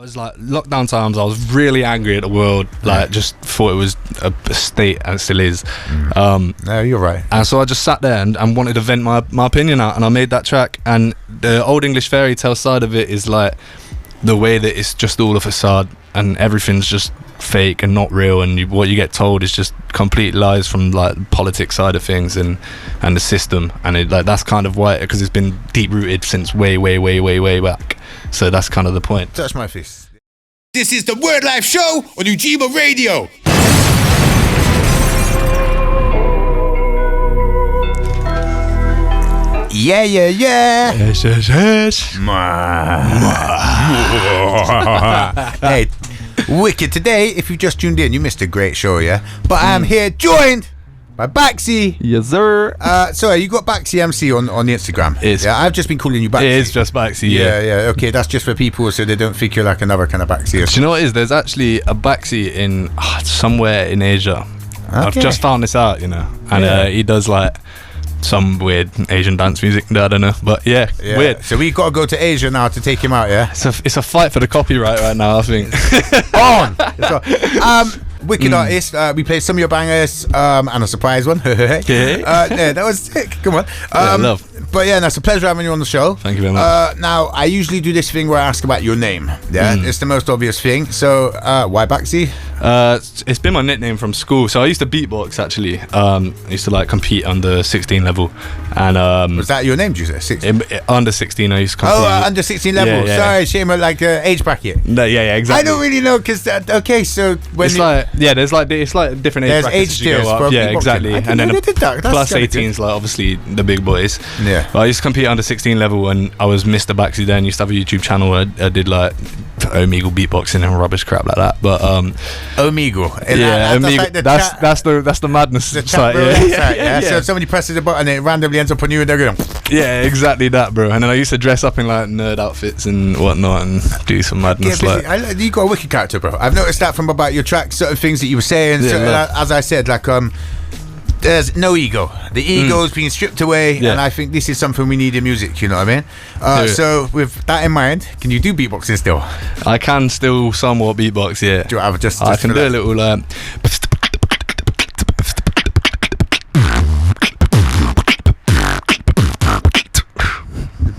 was like lockdown times. I was really angry at the world. Like, just thought it was a state, and it still is. No, you're right. And so I just sat there and wanted to vent my opinion out, and I made that track. And the old English fairy tale side of it is like the way that it's just all a facade and everything's just fake and not real, and what you get told is just complete lies from like the politics side of things and the system, and it, like, that's kind of why, because it's been deep rooted since way back. So that's kind of the point. Touch my face. This is the Wordlife show on Ujima Radio. Yeah. Yes. Hey, wicked. Today, if you just tuned in, you missed a great show, yeah? But I am here joined by Backsy. Yes, sir. So you got Backsy MC on the Instagram. Yeah, I've just been calling you Backsy. It is just Backsy, yeah. Okay, that's just for people so they don't think you're like another kind of Backsy. Do you know what it is? There's actually a Backsy in somewhere in Asia. Okay. I've just found this out, and he does like some weird Asian dance music. I don't know, but yeah, weird. So we got to go to Asia now to take him out, yeah? It's a fight for the copyright right now, I think. Wicked artist. We played some of your bangers and a surprise one. Yeah, that was sick. Come on. Love. But yeah, it's a pleasure having you on the show. Thank you very much. Now, I usually do this thing where I ask about your name. Yeah, it's the most obvious thing. So, why Backsy? It's been my nickname from school. So I used to beatbox, actually. I used to like compete under 16 level, and was that your name? Did you say under 16? I used to compete. Under 16 level. Yeah. Sorry, shame of like age bracket. No, yeah, exactly. I don't really know because so when it's like different age brackets. Age tiers. Yeah, exactly. And then plus 18's like obviously the big boys. Yeah. But I used to compete under 16 level, and I was Mr. Backsy then. Used to have a YouTube channel where I did like Omegle beatboxing and rubbish crap like that. But Omegle. Yeah, Omegle. That's the madness. The chat yeah. So if somebody presses a button, it randomly ends up on you, and they're going. Yeah, exactly that, bro. And then I used to dress up in like nerd outfits and whatnot and do some madness. You got a wicked character, bro. I've noticed that from about your tracks, certain things that you were saying. As I said, like there's no ego. The ego's been stripped away, and I think this is something we need in music. You know what I mean? So with that in mind, can you do beatboxing still? I can still somewhat beatbox. Yeah. Do I just I can do a little.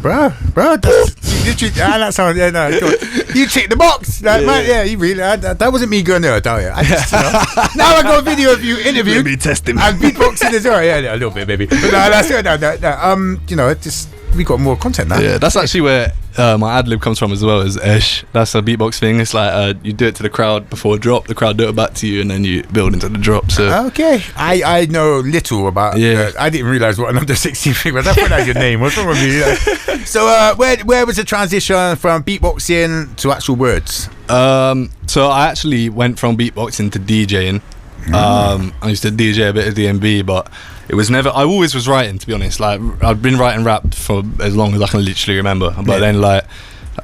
Bro, that sounds you tick the box, man. Yeah, you really. That wasn't me going there, don't you? Now I got a video of you interviewed. Me testing and beatboxing as well. Yeah, a little bit, maybe. But no, that's no. Just we got more content now. Yeah, that's actually where my ad lib comes from as well. Is Esh. That's a beatbox thing. It's like you do it to the crowd before a drop. The crowd do it back to you, and then you build into the drop. So okay, I know little about. I didn't realize what an under 16 thing was. I thought that was your name. What's wrong with you? So where was the transition from beatboxing to actual words? So I actually went from beatboxing to DJing. I used to DJ a bit of DMB, but it was never. I always was writing, to be honest. Like I've been writing rap for as long as I can literally remember. But then like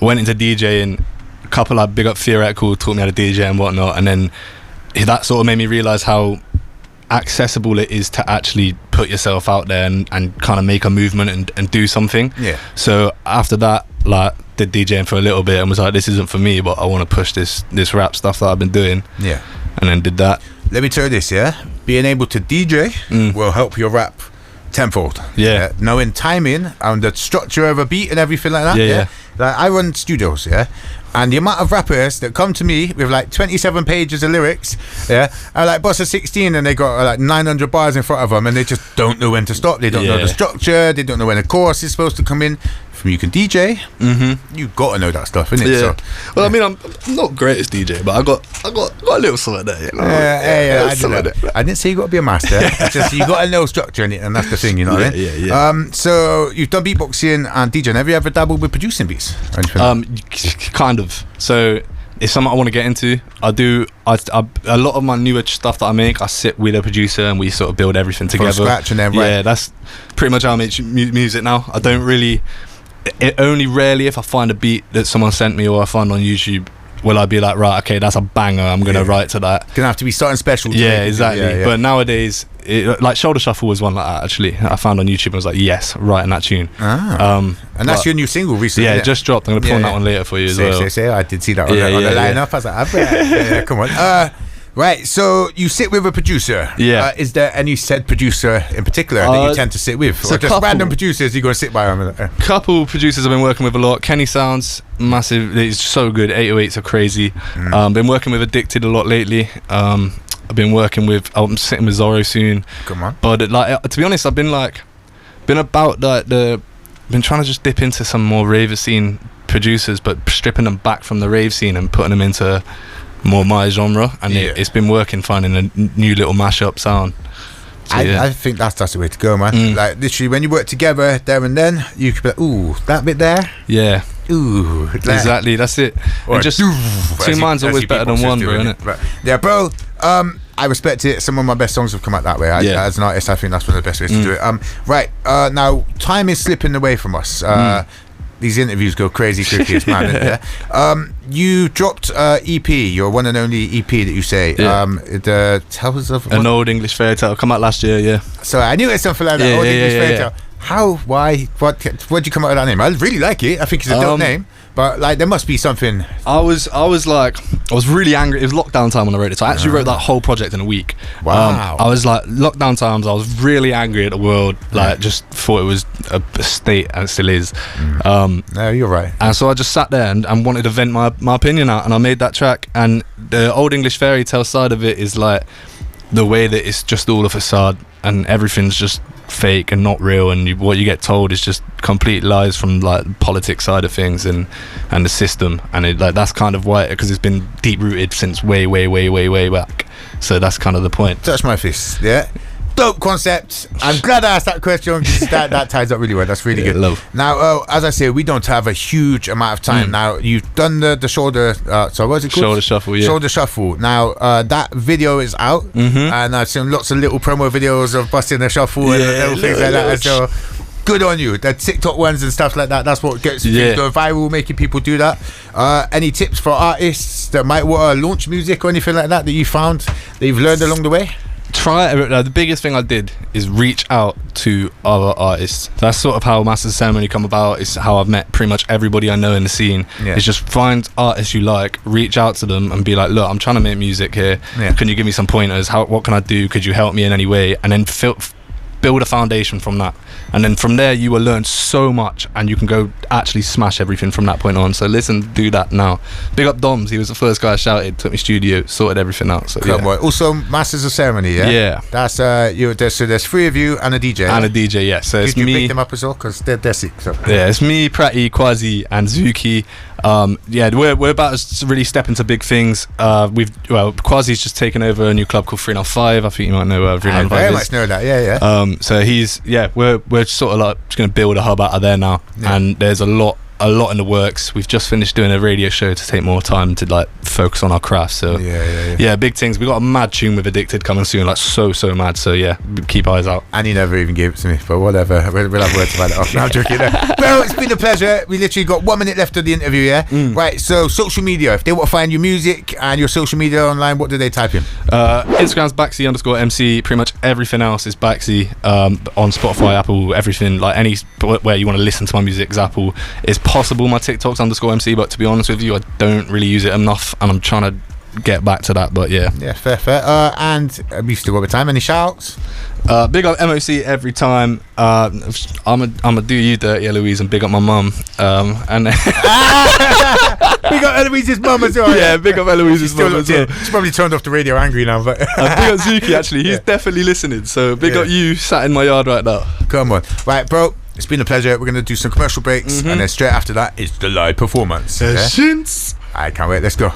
I went into DJing. A couple like big up Theoretical taught me how to DJ and whatnot, and then that sort of made me realize how accessible it is to actually put yourself out there and kind of make a movement and do something. Yeah. So after that, like did DJing for a little bit and was like, this isn't for me, but I want to push this rap stuff that I've been doing. Yeah. And then did that. Let me tell you this, yeah? Being able to DJ will help your rap tenfold. Yeah. Knowing timing and the structure of a beat and everything like that. Yeah. Like I run studios, and the amount of rappers that come to me with like 27 pages of lyrics, are like boss of 16 and they got like 900 bars in front of them and they just don't know when to stop. They don't know the structure. They don't know when the chorus is supposed to come in. From you can DJ, you got to know that stuff, innit? Yeah. So, well, I mean, I'm not greatest DJ, but I got a little something there. You know? I didn't say you got to be a master. It's just you got to know structure in it, and that's the thing, you know what I mean? Yeah. So you've done beatboxing and DJing. Have you ever dabbled with producing beats? Kind of. So it's something I want to get into. I do. A lot of my newer stuff that I make, I sit with a producer and we sort of build everything together from scratch and then Yeah, that's pretty much how I make music now. I don't really. It only rarely if I find a beat that someone sent me or I find on YouTube, will I be like, right, okay, that's a banger, I'm gonna write to that. Gonna have to be something special. Yeah, exactly. Yeah. But nowadays, like Shoulder Shuffle was one like that. Actually, I found on YouTube and was like, yes, writing that tune. And that's your new single recently. Yeah, it just dropped. I'm gonna put on that one later for you as well. I did see that on the lineup. I was like, I bet. Come on. Right, so you sit with a producer. Yeah. Is there any said producer in particular that you tend to sit with? Or just random producers you go to sit by them? Couple producers I've been working with a lot. Kenny Sounds, massive. It's so good. 808s are crazy. Been working with Addicted a lot lately. I've been working with. I'm sitting with Zorro soon. Come on. But like, to be honest, I've been about like been trying to just dip into some more rave scene producers, but stripping them back from the rave scene and putting them into more my genre, and it's been working, finding a new little mashup sound. So, I think that's the way to go, man. Like literally, when you work together there and then, you could be like, ooh, that bit there. Yeah. Ooh. Exactly. That's it. And just two minds always better than one, bro. Isn't it? Right. Yeah, bro. I respect it. Some of my best songs have come out that way. As an artist, I think that's one of the best ways to do it. Right. Now, time is slipping away from us. These interviews go crazy quickly, it's mad. You dropped EP, your one and only EP that you say. The Tales of an Old English Fairy Tale, come out last year. So I knew it was something like that. Old English Fairy Tale. How? Why? What'd you come up with that name? I really like it. I think it's a dope name. But like, there must be something. I was really angry. It was lockdown time when I wrote it. So I actually wrote that whole project in a week. Wow. I was like, lockdown times. I was really angry at the world. Like, just thought it was a state, and it still is. No, you're right. And so I just sat there and wanted to vent my opinion out, and I made that track. And the Old English Fairy Tale side of it is like the way that it's just all a facade and everything's just fake and not real, and what you get told is just complete lies from like the politics side of things and the system, and that's kind of why, because it's been deep rooted since way back. So that's kind of the point. Touch my fist. Dope concept. I'm glad I asked that question, because that ties up really well. That's really good. Love. Now, as I say, we don't have a huge amount of time. Now, you've done the shoulder. So what's it called? Shoulder Shuffle. Yeah. Shoulder Shuffle. Now, that video is out, and I've seen lots of little promo videos of busting the shuffle and little things like that. So good on you. The TikTok ones and stuff like that. That's what gets things go viral, making people do that. Any tips for artists that might want to launch music or anything like that you found that you've learned along the way? The biggest thing I did is reach out to other artists. That's sort of how Master Ceremony come about. It's how I've met pretty much everybody I know in the scene. It's just find artists you like, reach out to them and be like, look, I'm trying to make music here. Can you give me some pointers? What can I do? Could you help me in any way? And then build a foundation from that, and then from there you will learn so much, and you can go actually smash everything from that point on. So listen, do that now. Big up Doms, he was the first guy I shouted, took me studio, sorted everything out. So also Masters of Ceremony. That's so there's three of you and a DJ. So it's me. Did you pick them up as well, because they're sick? So. It's me, Pratty, Krazy and Zuki. We're about to really step into big things. Kwazi's just taken over a new club called 395. I think you might know where 395 is. I very much know that. So he's we're sort of like just going to build a hub out of there now, and there's a lot in the works. We've just finished doing a radio show to take more time to like focus on our craft. So big things. We got a mad tune with Addicted coming soon, like so mad. So keep eyes out. And he never even gave it to me, but whatever. We'll have words about it off. No, I'm joking. Well, it's been a pleasure. We literally got 1 minute left of the interview. Right, so social media, if they want to find your music and your social media online, what do they type in? Instagram's Backsy_MC. Pretty much everything else is Backsy. On Spotify, Apple, everything, like anywhere you want to listen to my music is Apple. It's possible my TikTok's _MC, but to be honest with you, I don't really use it enough, and I'm trying to get back to that. But fair. And we still got the time. Any shouts? Big up MOC every time. I'm a do you dirty, Eloise, and big up my mum. And big up Eloise's mum as well. Big up Eloise's mum as well. She's probably turned off the radio angry now, but big up Zuki, actually, he's definitely listening. So big up you, sat in my yard right now. Come on, right, bro. It's been a pleasure. We're going to do some commercial breaks, and then straight after that is the live performance. Sessions. I can't wait. Let's go.